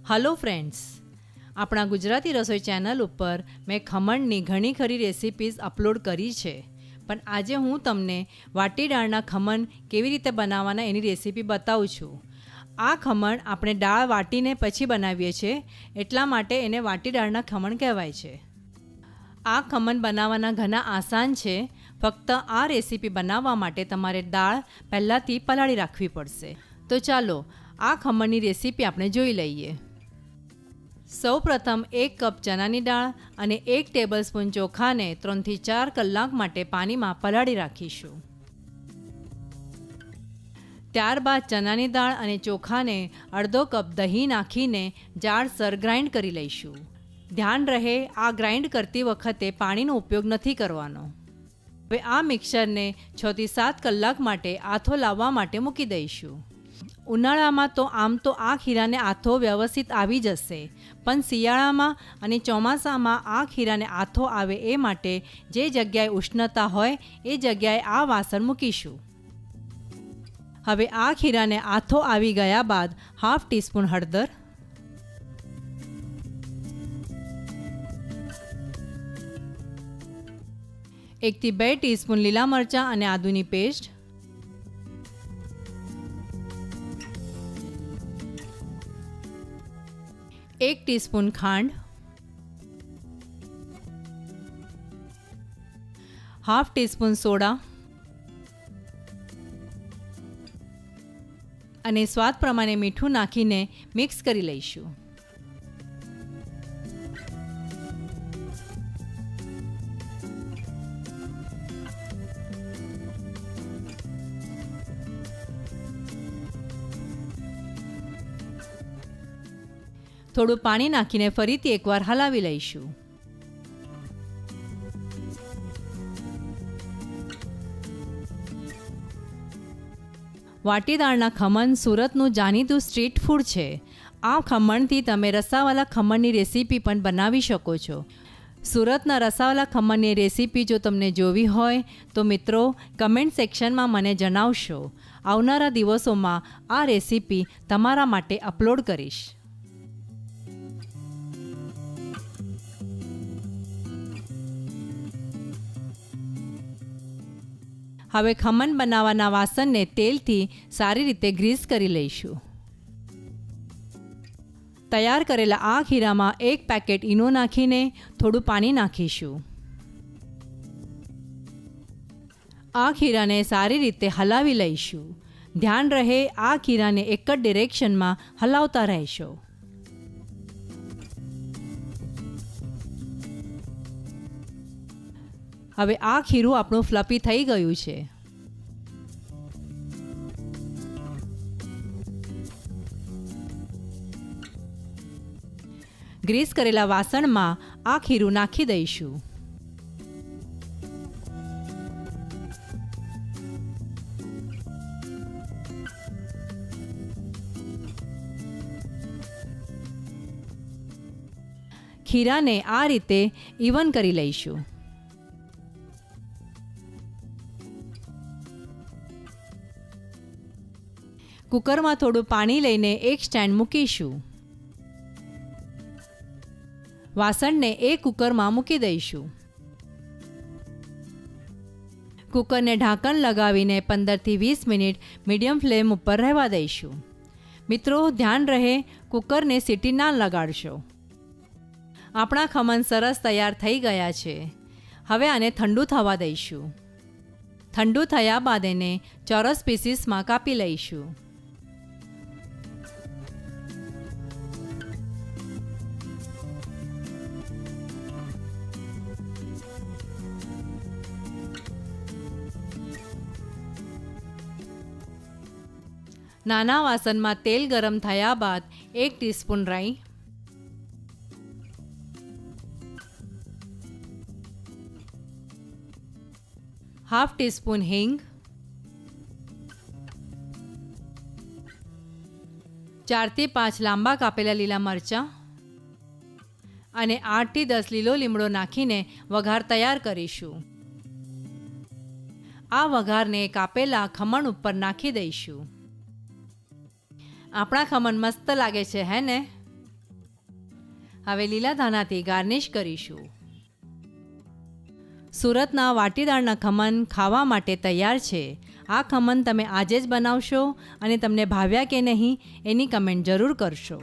Hello friends, આપણા ગુજરાતી રસોઈ channel ઉપર મેં ખમણની ઘણી ખરી રેસિપીઝ અપલોડ કરી છે, પણ આજે હું તમને વાટી દાળના ખમણ કેવી રીતે બનાવવાના એની રેસિપી બતાવું છું. આ ખમણ આપણે દાળ વાટીને પછી બનાવીએ છીએ, એટલા માટે એને વાટી દાળના ખમણ કહેવાય છે. આ ખમણ બનાવવાના ઘણા આસાન છે. ફક્ત આ રેસિપી બનાવવા માટે તમારે દાળ પહેલાંથી પલાળી રાખવી પડશે. તો ચાલો આ ખમણની રેસિપી આપણે જોઈ લઈએ. સૌપ્રથમ 1 કપ ચણાની દાળ અને 1 ટેબલસ્પૂન ચોખાને 3 થી 4 કલાક માટે પાણીમાં પલાળી રાખીશું. ત્યારબાદ ચણાની દાળ અને ચોખાને અડધો કપ દહીં નાખીને જાડસર ગ્રાઇન્ડ કરી લઈશું. ધ્યાન રહે, આ ગ્રાઇન્ડ કરતી વખતે પાણીનો ઉપયોગ નથી કરવાનો. હવે આ મિક્સરને 6 થી 7 કલાક માટે આથો લાવવા માટે મૂકી દઈશું. ઉનાળામાં તો આમ તો આ ખીરાને આથો વ્યવસ્થિત આવી જશે, પણ શિયાળામાં અને ચોમાસામાં આ ખીરાને આથો આવે એ માટે જે જગ્યાએ ઉષ્ણતા હોય એ જગ્યાએ આ વાસણ મૂકીશું. હવે આ ખીરાને આથો આવી ગયા બાદ હાફ ટીસ્પૂન હળદર, 1 થી 2 ટીસ્પૂન લીલા મરચાં અને આદુની પેસ્ટ, 1 ટીસ્પૂન ખાંડ, હાફ ટીસ્પૂન સોડા અને સ્વાદ પ્રમાણે મીઠું નાખીને મિક્સ કરી લઈશું. થોડું પાણી નાખીને ફરીથી એકવાર હલાવી લઈશું. વાટી દાળના ખમણ સુરતનું જાણીતું સ્ટ્રીટ ફૂડ છે. આ ખમણથી તમે રસાવાલા ખમણની રેસીપી પણ બનાવી શકો છો. સુરતના રસાવાલા ખમણની રેસીપી જો તમને જોવી હોય તો મિત્રો કમેન્ટ સેક્શનમાં મને જણાવશો. આવનારા દિવસોમાં આ રેસીપી તમારા માટે અપલોડ કરીશ. હવે ખમણ બનાવવાના વાસણને તેલથી સારી રીતે ગ્રીસ કરી લઈશું. તૈયાર કરેલા આ ખીરામાં 1 પેકેટ ઈનો નાખીને થોડું પાણી નાખીશું. આ ખીરાને સારી રીતે હલાવી લઈશું. ધ્યાન રહે, આ ખીરાને એક જ ડિરેક્શનમાં હલાવતા રહેશો. હવે આ ખીરું આપણું ફ્લફી થઈ ગયું છે. ગ્રીસ કરેલા વાસણમાં આ ખીરું નાખી દઈશું. ખીરાને આ રીતે ઇવન કરી લઈશું. કુકરમાં થોડું પાણી લઈને એક સ્ટેન્ડ મૂકીશું. વાસણને એ કુકરમાં મૂકી દઈશું. કુકરને ઢાંકણ લગાવીને 15 થી 20 મિનિટ મીડિયમ ફ્લેમ ઉપર રહેવા દઈશું. મિત્રો ધ્યાન રહે, કુકરને સીટી ના લગાડશો. આપણા ખમણ સરસ તૈયાર થઈ ગયા છે. હવે આને ઠંડુ થવા દઈશું. ઠંડુ થયા બાદ એને ચોરસ પીસીસમાં કાપી લઈશું. નાના વાસણમાં તેલ ગરમ થયા બાદ 1 ટીસ્પૂન રાઈ, 1/2 ટીસ્પૂન હિંગ, 4 થી 5 લાંબા કાપેલા લીલા મરચાં અને 8 થી 10 લીલો લીમડો નાખીને વઘાર તૈયાર કરીશું. આ વઘારને કાપેલા ખમણ ઉપર નાખી દઈશું. આપણા ખમણ મસ્ત લાગે છે, હે ને? હવે લીલા ધાણાથી ગાર્નિશ કરીશું. સુરતના વાટીદાળના ખમણ ખાવા માટે તૈયાર છે. આ ખમણ તમે આજે જ બનાવશો અને તમને ભાવ્યા કે નહીં એની કમેન્ટ જરૂર કરશો.